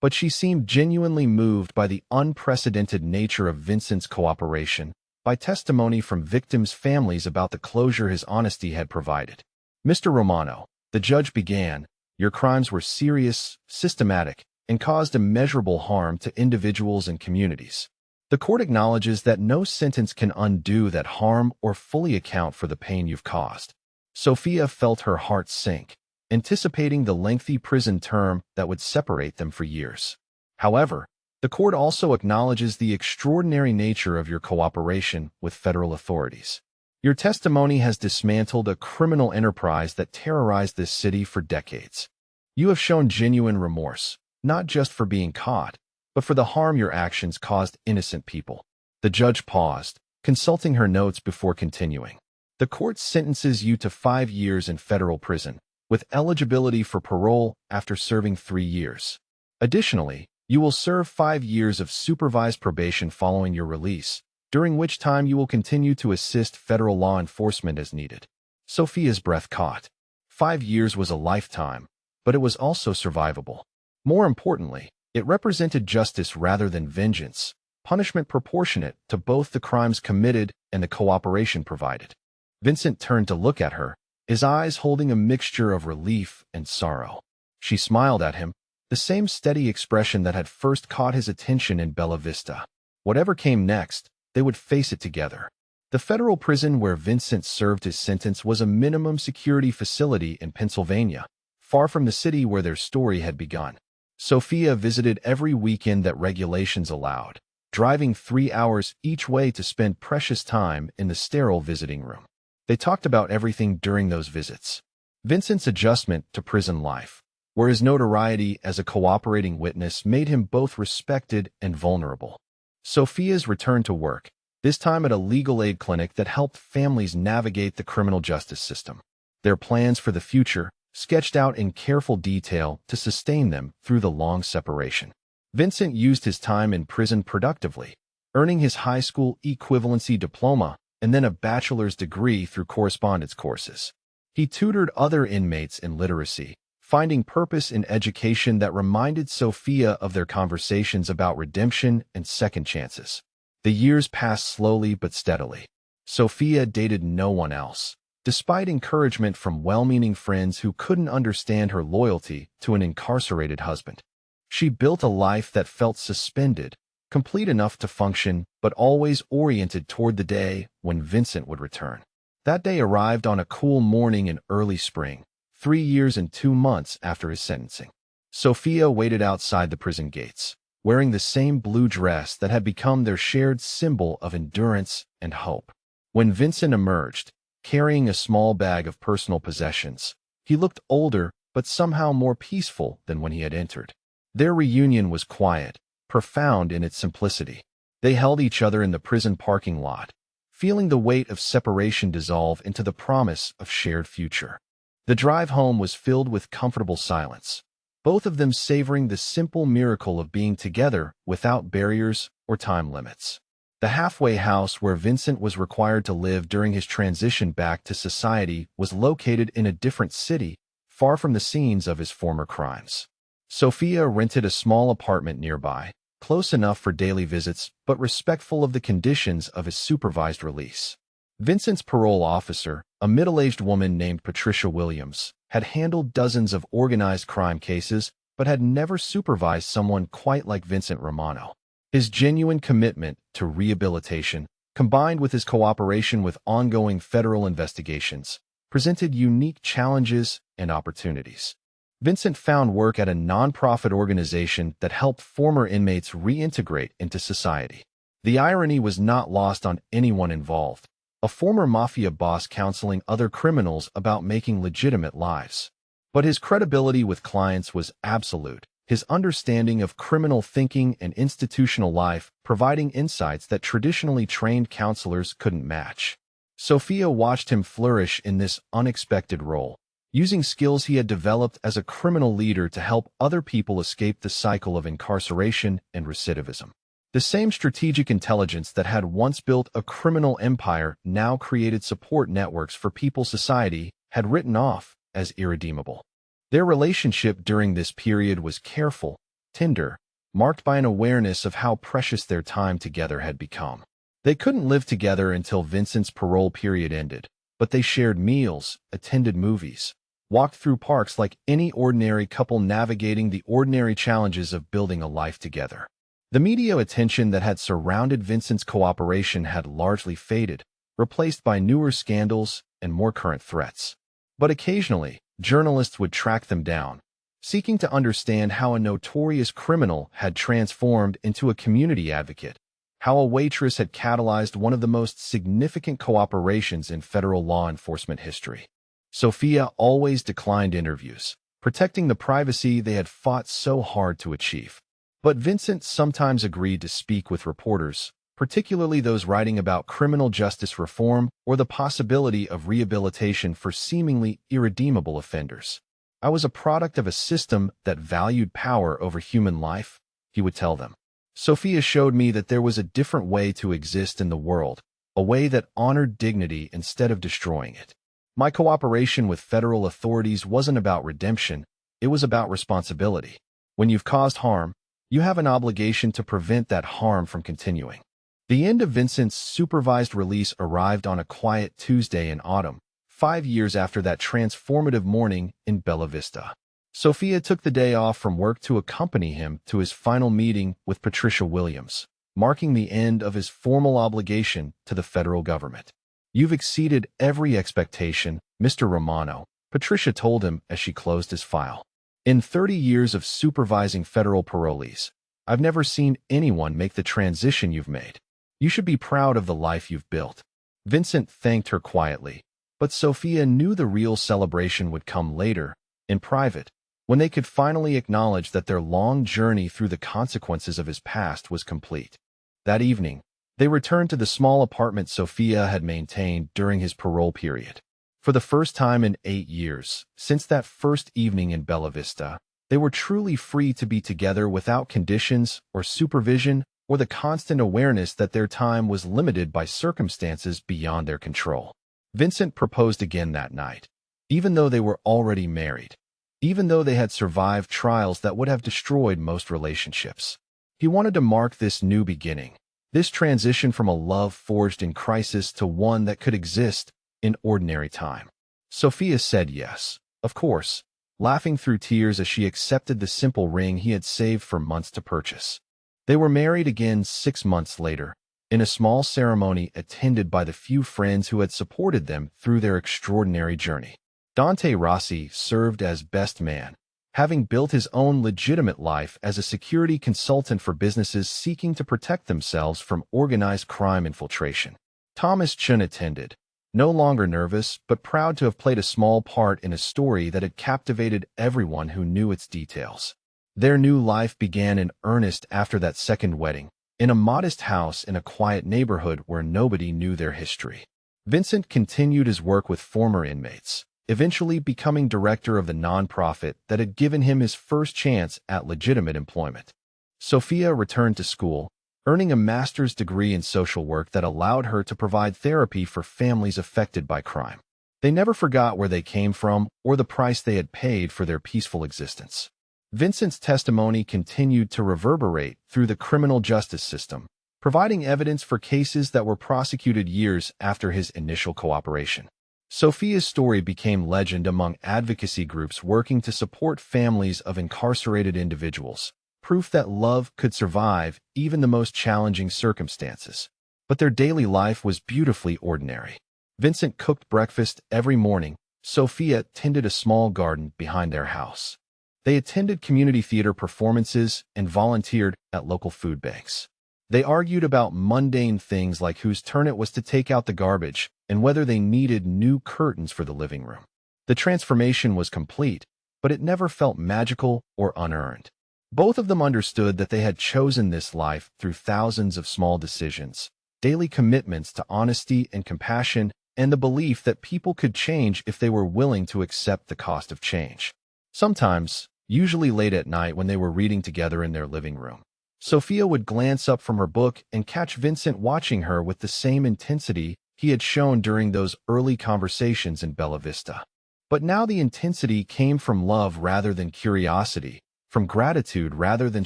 But she seemed genuinely moved by the unprecedented nature of Vincent's cooperation, by testimony from victims' families about the closure his honesty had provided. "Mr. Romano," The judge began, "Your crimes were serious, systematic, and caused immeasurable harm to individuals and communities. The court acknowledges that no sentence can undo that harm or fully account for the pain you've caused." Sophia felt her heart sink, anticipating the lengthy prison term that would separate them for years. However, the court also acknowledges the extraordinary nature of your cooperation with federal authorities. Your testimony has dismantled a criminal enterprise that terrorized this city for decades. You have shown genuine remorse, not just for being caught, but for the harm your actions caused innocent people. The judge paused, consulting her notes before continuing. The court sentences you to 5 years in federal prison, with eligibility for parole after serving 3 years. Additionally, you will serve 5 years of supervised probation following your release, during which time you will continue to assist federal law enforcement as needed. Sophia's breath caught. 5 years was a lifetime, but it was also survivable. More importantly, it represented justice rather than vengeance, punishment proportionate to both the crimes committed and the cooperation provided. Vincent turned to look at her, his eyes holding a mixture of relief and sorrow. She smiled at him, the same steady expression that had first caught his attention in Bella Vista. Whatever came next, they would face it together. The federal prison where Vincent served his sentence was a minimum security facility in Pennsylvania, far from the city where their story had begun. Sophia visited every weekend that regulations allowed, driving 3 hours each way to spend precious time in the sterile visiting room. They talked about everything during those visits. Vincent's adjustment to prison life, where his notoriety as a cooperating witness made him both respected and vulnerable. Sophia's return to work, this time at a legal aid clinic that helped families navigate the criminal justice system. Their plans for the future, sketched out in careful detail to sustain them through the long separation. Vincent used his time in prison productively, earning his high school equivalency diploma and then a bachelor's degree through correspondence courses. He tutored other inmates in literacy, finding purpose in education that reminded Sophia of their conversations about redemption and second chances. The years passed slowly but steadily. Sophia dated no one else, despite encouragement from well-meaning friends who couldn't understand her loyalty to an incarcerated husband. She built a life that felt suspended, complete enough to function, but always oriented toward the day when Vincent would return. That day arrived on a cool morning in early spring, 3 years and 2 months after his sentencing. Sophia waited outside the prison gates, wearing the same blue dress that had become their shared symbol of endurance and hope. When Vincent emerged, carrying a small bag of personal possessions, he looked older but somehow more peaceful than when he had entered. Their reunion was quiet, profound in its simplicity. They held each other in the prison parking lot, feeling the weight of separation dissolve into the promise of shared future. The drive home was filled with comfortable silence, both of them savoring the simple miracle of being together without barriers or time limits. The halfway house where Vincent was required to live during his transition back to society was located in a different city, far from the scenes of his former crimes. Sophia rented a small apartment nearby, close enough for daily visits but respectful of the conditions of his supervised release. Vincent's parole officer, a middle-aged woman named Patricia Williams, had handled dozens of organized crime cases but had never supervised someone quite like Vincent Romano. His genuine commitment to rehabilitation, combined with his cooperation with ongoing federal investigations, presented unique challenges and opportunities. Vincent found work at a nonprofit organization that helped former inmates reintegrate into society. The irony was not lost on anyone involved, a former Mafia boss counseling other criminals about making legitimate lives. But his credibility with clients was absolute, his understanding of criminal thinking and institutional life providing insights that traditionally trained counselors couldn't match. Sophia watched him flourish in this unexpected role, using skills he had developed as a criminal leader to help other people escape the cycle of incarceration and recidivism. The same strategic intelligence that had once built a criminal empire now created support networks for people society had written off as irredeemable. Their relationship during this period was careful, tender, marked by an awareness of how precious their time together had become. They couldn't live together until Vincent's parole period ended, but they shared meals, attended movies, walked through parks like any ordinary couple navigating the ordinary challenges of building a life together. The media attention that had surrounded Vincent's cooperation had largely faded, replaced by newer scandals and more current threats. But occasionally, journalists would track them down, seeking to understand how a notorious criminal had transformed into a community advocate, how a waitress had catalyzed one of the most significant cooperations in federal law enforcement history. Sophia always declined interviews, protecting the privacy they had fought so hard to achieve. But Vincent sometimes agreed to speak with reporters, particularly those writing about criminal justice reform or the possibility of rehabilitation for seemingly irredeemable offenders. "I was a product of a system that valued power over human life," he would tell them. "Sophia showed me that there was a different way to exist in the world, a way that honored dignity instead of destroying it. My cooperation with federal authorities wasn't about redemption, it was about responsibility. When you've caused harm, you have an obligation to prevent that harm from continuing." The end of Vincent's supervised release arrived on a quiet Tuesday in autumn, 5 years after that transformative morning in Bella Vista. Sophia took the day off from work to accompany him to his final meeting with Patricia Williams, marking the end of his formal obligation to the federal government. "You've exceeded every expectation, Mr. Romano," Patricia told him as she closed his file. "In 30 years of supervising federal parolees, I've never seen anyone make the transition you've made. You should be proud of the life you've built." Vincent thanked her quietly, but Sophia knew the real celebration would come later, in private, when they could finally acknowledge that their long journey through the consequences of his past was complete. That evening, they returned to the small apartment Sophia had maintained during his parole period. For the first time in 8 years, since that first evening in Bella Vista, they were truly free to be together without conditions or supervision or the constant awareness that their time was limited by circumstances beyond their control. Vincent proposed again that night, even though they were already married, even though they had survived trials that would have destroyed most relationships. He wanted to mark this new beginning, this transition from a love forged in crisis to one that could exist in ordinary time. Sophia said yes, of course, laughing through tears as she accepted the simple ring he had saved for months to purchase. They were married again 6 months later, in a small ceremony attended by the few friends who had supported them through their extraordinary journey. Dante Rossi served as best man, having built his own legitimate life as a security consultant for businesses seeking to protect themselves from organized crime infiltration. Thomas Chun attended, no longer nervous but proud to have played a small part in a story that had captivated everyone who knew its details. Their new life began in earnest after that second wedding, in a modest house in a quiet neighborhood where nobody knew their history. Vincent continued his work with former inmates, eventually becoming director of the nonprofit that had given him his first chance at legitimate employment. Sophia returned to school, earning a master's degree in social work that allowed her to provide therapy for families affected by crime. They never forgot where they came from or the price they had paid for their peaceful existence. Vincent's testimony continued to reverberate through the criminal justice system, providing evidence for cases that were prosecuted years after his initial cooperation. Sophia's story became legend among advocacy groups working to support families of incarcerated individuals, proof that love could survive even the most challenging circumstances. But their daily life was beautifully ordinary. Vincent cooked breakfast every morning. Sophia tended a small garden behind their house. They attended community theater performances and volunteered at local food banks. They argued about mundane things like whose turn it was to take out the garbage and whether they needed new curtains for the living room. The transformation was complete, but it never felt magical or unearned. Both of them understood that they had chosen this life through thousands of small decisions, daily commitments to honesty and compassion, and the belief that people could change if they were willing to accept the cost of change. Sometimes, usually late at night when they were reading together in their living room, Sophia would glance up from her book and catch Vincent watching her with the same intensity he had shown during those early conversations in Bella Vista. But now the intensity came from love rather than curiosity, from gratitude rather than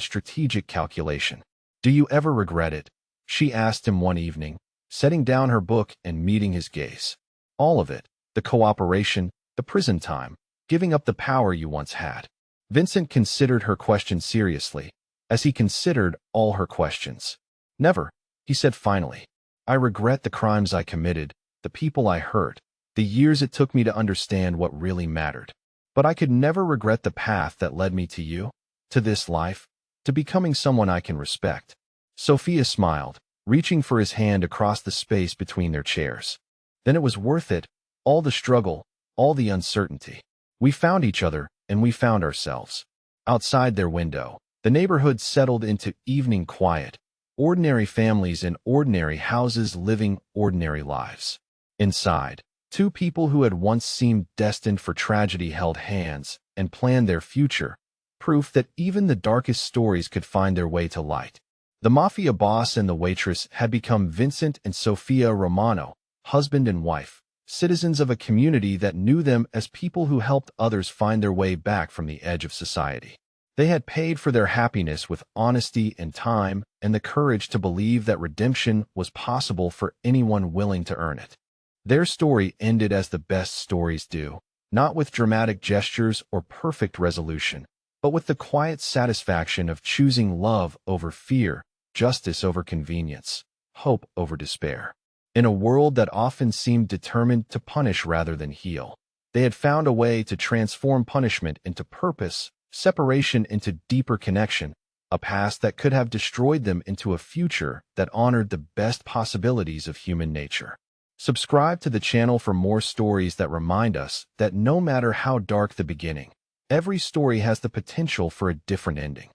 strategic calculation. "Do you ever regret it?" she asked him one evening, setting down her book and meeting his gaze. "All of it, the cooperation, the prison time, giving up the power you once had. Vincent considered her question seriously, as he considered all her questions. Never, he said finally. I regret the crimes I committed, the people I hurt, the years it took me to understand what really mattered. But I could never regret the path that led me to you, to this life, to becoming someone I can respect. Sophia smiled, reaching for his hand across the space between their chairs. Then it was worth it, all the struggle, all the uncertainty. We found each other, and we found ourselves. Outside their window, the neighborhood settled into evening quiet, ordinary families in ordinary houses living ordinary lives. Inside, two people who had once seemed destined for tragedy held hands and planned their future, proof that even the darkest stories could find their way to light. The Mafia boss and the waitress had become Vincent and Sophia Romano, husband and wife, citizens of a community that knew them as people who helped others find their way back from the edge of society. They had paid for their happiness with honesty and time and the courage to believe that redemption was possible for anyone willing to earn it. Their story ended as the best stories do, not with dramatic gestures or perfect resolution, but with the quiet satisfaction of choosing love over fear, justice over convenience, hope over despair. In a world that often seemed determined to punish rather than heal, they had found a way to transform punishment into purpose, separation into deeper connection, a past that could have destroyed them into a future that honored the best possibilities of human nature. Subscribe to the channel for more stories that remind us that no matter how dark the beginning, every story has the potential for a different ending.